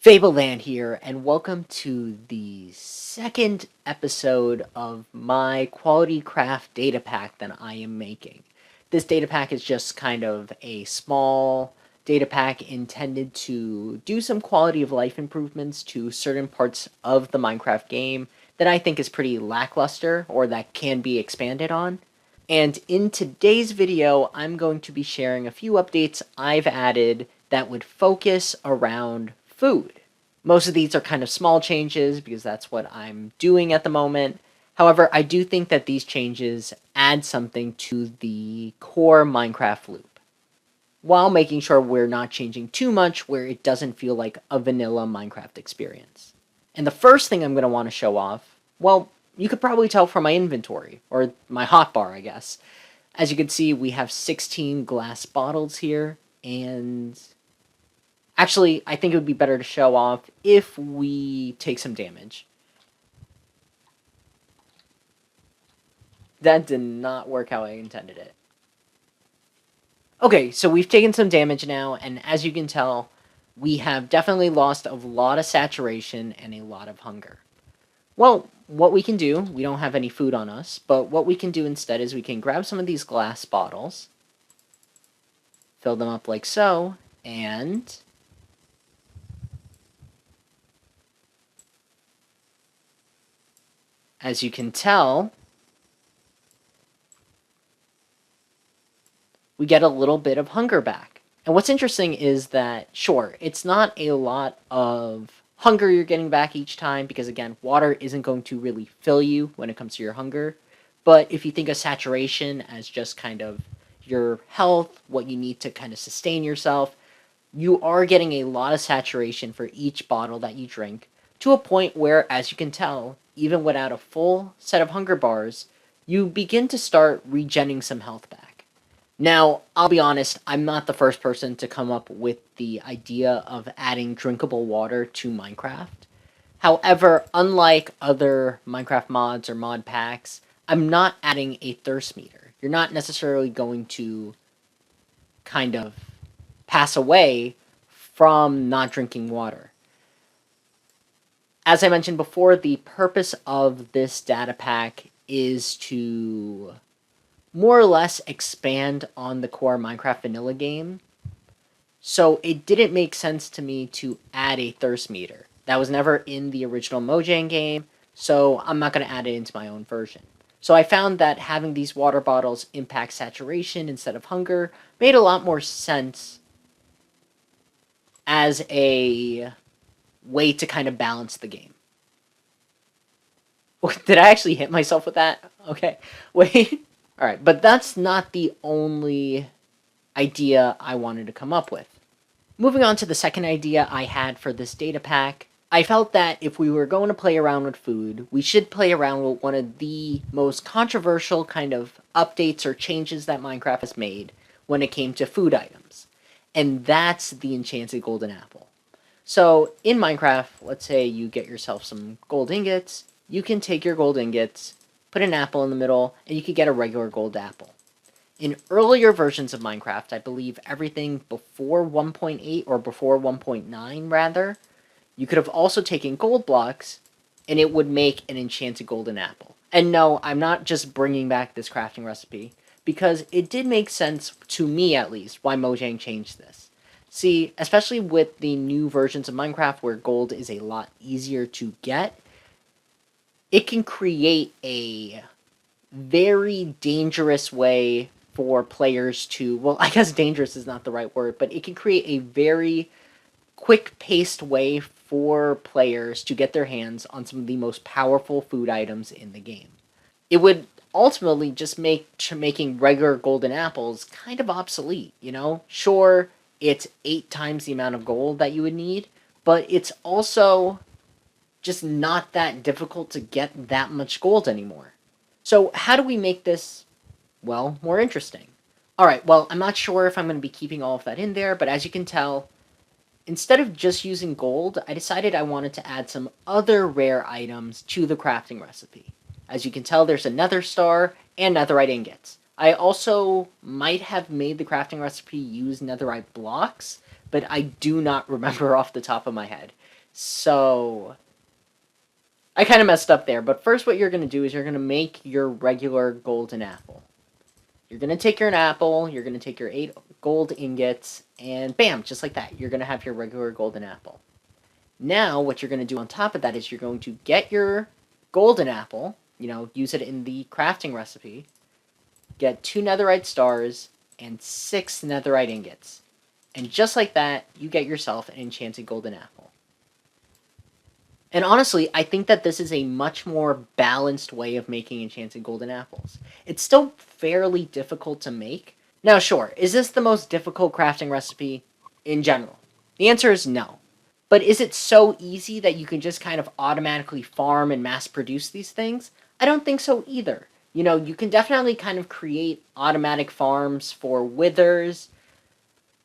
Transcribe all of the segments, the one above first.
FableThan's here, and welcome to the second episode of my quality craft data pack that I am making. This data pack is just kind of a small data pack intended to do some quality of life improvements to certain parts of the Minecraft game that I think is pretty lackluster or that can be expanded on. And in today's video, I'm going to be sharing a few updates I've added that would focus around food. Most of these are kind of small changes because that's what I'm doing at the moment. However, I do think that these changes add something to the core Minecraft loop, while making sure we're not changing too much where it doesn't feel like a vanilla Minecraft experience. And the first thing I'm going to want to show off, well, you could probably tell from my inventory, or my hotbar, I guess. As you can see, we have 16 glass bottles here, and actually, I think it would be better to show off if we take some damage. That did not work how I intended it. Okay, so we've taken some damage now, and as you can tell, we have definitely lost a lot of saturation and a lot of hunger. Well, what we can do, we don't have any food on us, but what we can do instead is we can grab some of these glass bottles, fill them up like so, and as you can tell, we get a little bit of hunger back. And what's interesting is that, sure, it's not a lot of hunger you're getting back each time, because again, water isn't going to really fill you when it comes to your hunger. But if you think of saturation as just kind of your health, what you need to kind of sustain yourself, you are getting a lot of saturation for each bottle that you drink, to a point where, as you can tell, even without a full set of hunger bars, you begin to start regenerating some health back. Now, I'll be honest, I'm not the first person to come up with the idea of adding drinkable water to Minecraft. However, unlike other Minecraft mods or mod packs, I'm not adding a thirst meter. You're not necessarily going to kind of pass away from not drinking water. As I mentioned before, the purpose of this data pack is to more or less expand on the core Minecraft vanilla game. So it didn't make sense to me to add a thirst meter. That was never in the original Mojang game, so I'm not going to add it into my own version. So I found that having these water bottles impact saturation instead of hunger made a lot more sense as a way to kind of balance the game. Did I actually hit myself with that? Okay, wait. Alright, but that's not the only idea I wanted to come up with. Moving on to the second idea I had for this data pack, I felt that if we were going to play around with food, we should play around with one of the most controversial kind of updates or changes that Minecraft has made when it came to food items. And that's the enchanted golden apple. So in Minecraft, let's say you get yourself some gold ingots, you can take your gold ingots, put an apple in the middle, and you could get a regular gold apple. In earlier versions of Minecraft, I believe everything before 1.8 or before 1.9 rather, you could have also taken gold blocks and it would make an enchanted golden apple. And no, I'm not just bringing back this crafting recipe, because it did make sense, to me at least, why Mojang changed this. See, especially with the new versions of Minecraft where gold is a lot easier to get, it can create a very dangerous way for players to, well, I guess dangerous is not the right word, but it can create a very quick-paced way for players to get their hands on some of the most powerful food items in the game. It would ultimately just make making regular golden apples kind of obsolete, you know? Sure, it's 8 times the amount of gold that you would need, but it's also just not that difficult to get that much gold anymore. So how do we make this, well, more interesting? Alright, well, I'm not sure if I'm going to be keeping all of that in there, but as you can tell, instead of just using gold, I decided I wanted to add some other rare items to the crafting recipe. As you can tell, there's a nether star and netherite ingots. I also might have made the crafting recipe use netherite blocks, but I do not remember off the top of my head. So I kind of messed up there. But first what you're going to do is you're going to make your regular golden apple. You're going to take your apple, you're going to take your 8 gold ingots, and bam, just like that, you're going to have your regular golden apple. Now, what you're going to do on top of that is you're going to get your golden apple, use it in the crafting recipe, get 2 netherite stars, and 6 netherite ingots. And just like that, you get yourself an enchanted golden apple. And honestly, I think that this is a much more balanced way of making enchanted golden apples. It's still fairly difficult to make. Now, sure, is this the most difficult crafting recipe in general? The answer is no. But is it so easy that you can just kind of automatically farm and mass produce these things? I don't think so either. You can definitely kind of create automatic farms for withers,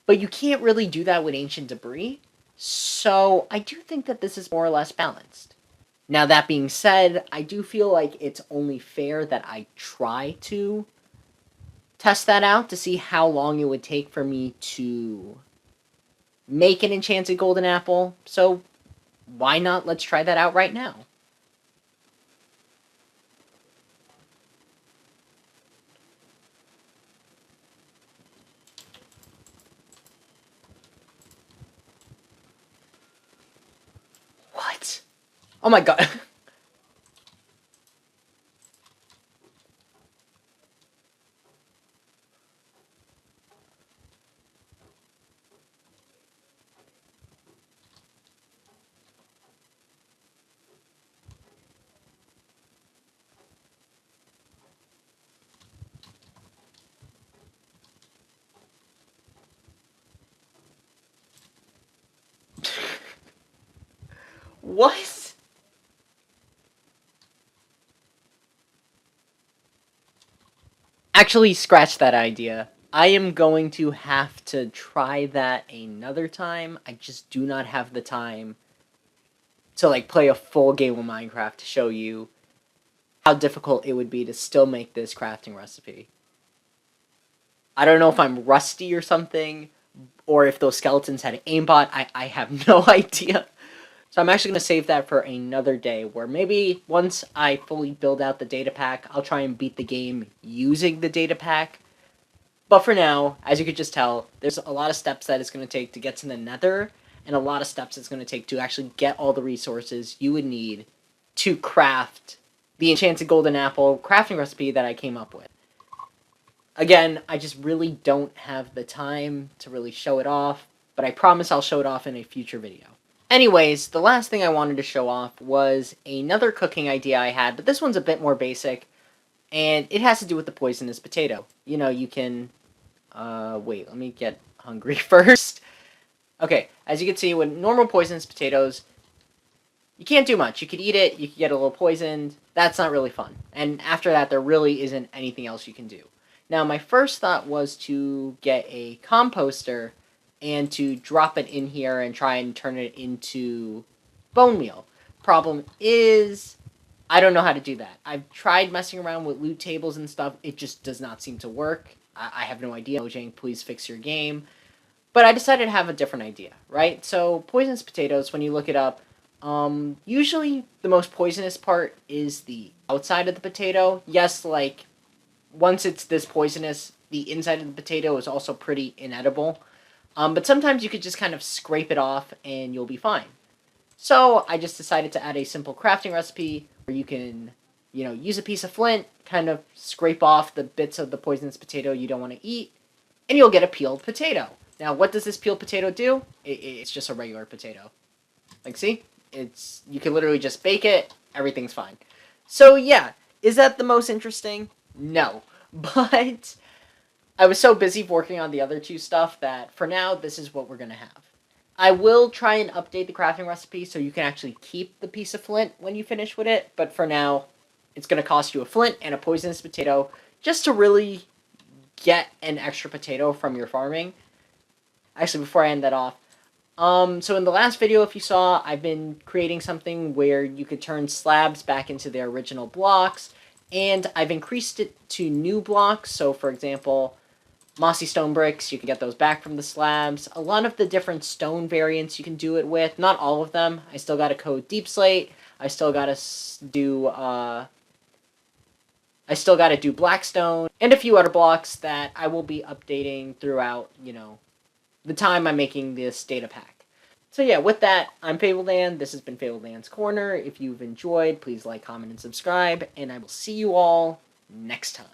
but you can't really do that with ancient debris. So I do think that this is more or less balanced. Now, that being said, I do feel like it's only fair that I try to test that out to see how long it would take for me to make an enchanted golden apple. So why not? Let's try that out right now. What? Oh my god. What? Actually, scratch that idea. I am going to have to try that another time. I just do not have the time to play a full game of Minecraft to show you how difficult it would be to still make this crafting recipe. I don't know if I'm rusty or something, or if those skeletons had aimbot. I have no idea. So I'm actually going to save that for another day, where maybe once I fully build out the datapack, I'll try and beat the game using the datapack. But for now, as you could just tell, there's a lot of steps that it's going to take to get to the nether, and a lot of steps it's going to take to actually get all the resources you would need to craft the enchanted golden apple crafting recipe that I came up with. Again, I just really don't have the time to really show it off, but I promise I'll show it off in a future video. Anyways, the last thing I wanted to show off was another cooking idea I had, but this one's a bit more basic, and it has to do with the poisonous potato. You can... wait, let me get hungry first. Okay, as you can see, with normal poisonous potatoes, you can't do much. You could eat it, you could get a little poisoned. That's not really fun. And after that, there really isn't anything else you can do. Now, my first thought was to get a composter and to drop it in here and try and turn it into bone meal. Problem is, I don't know how to do that. I've tried messing around with loot tables and stuff. It just does not seem to work. I have no idea. Mojang, please fix your game. But I decided to have a different idea, right? So, poisonous potatoes, when you look it up, usually the most poisonous part is the outside of the potato. Yes, once it's this poisonous, the inside of the potato is also pretty inedible. But sometimes you could just kind of scrape it off and you'll be fine. So I just decided to add a simple crafting recipe where you can, use a piece of flint, kind of scrape off the bits of the poisonous potato you don't want to eat, and you'll get a peeled potato. Now, what does this peeled potato do? It's just a regular potato. See? You can literally just bake it, everything's fine. So yeah, is that the most interesting? No. But I was so busy working on the other two stuff that for now, this is what we're going to have. I will try and update the crafting recipe so you can actually keep the piece of flint when you finish with it, but for now, it's going to cost you a flint and a poisonous potato just to really get an extra potato from your farming. Actually, before I end that off, so in the last video, if you saw, I've been creating something where you could turn slabs back into their original blocks, and I've increased it to new blocks. So, for example, Mossy stone bricks, you can get those back from the slabs. A lot of the different stone variants you can do it with. Not all of them. I still got to code deep slate. I still got to do blackstone and a few other blocks that I will be updating throughout, the time I'm making this data pack. So yeah, with that, I'm FableThan. This has been FableThan's Corner. If you've enjoyed, please like, comment, and subscribe, and I will see you all next time.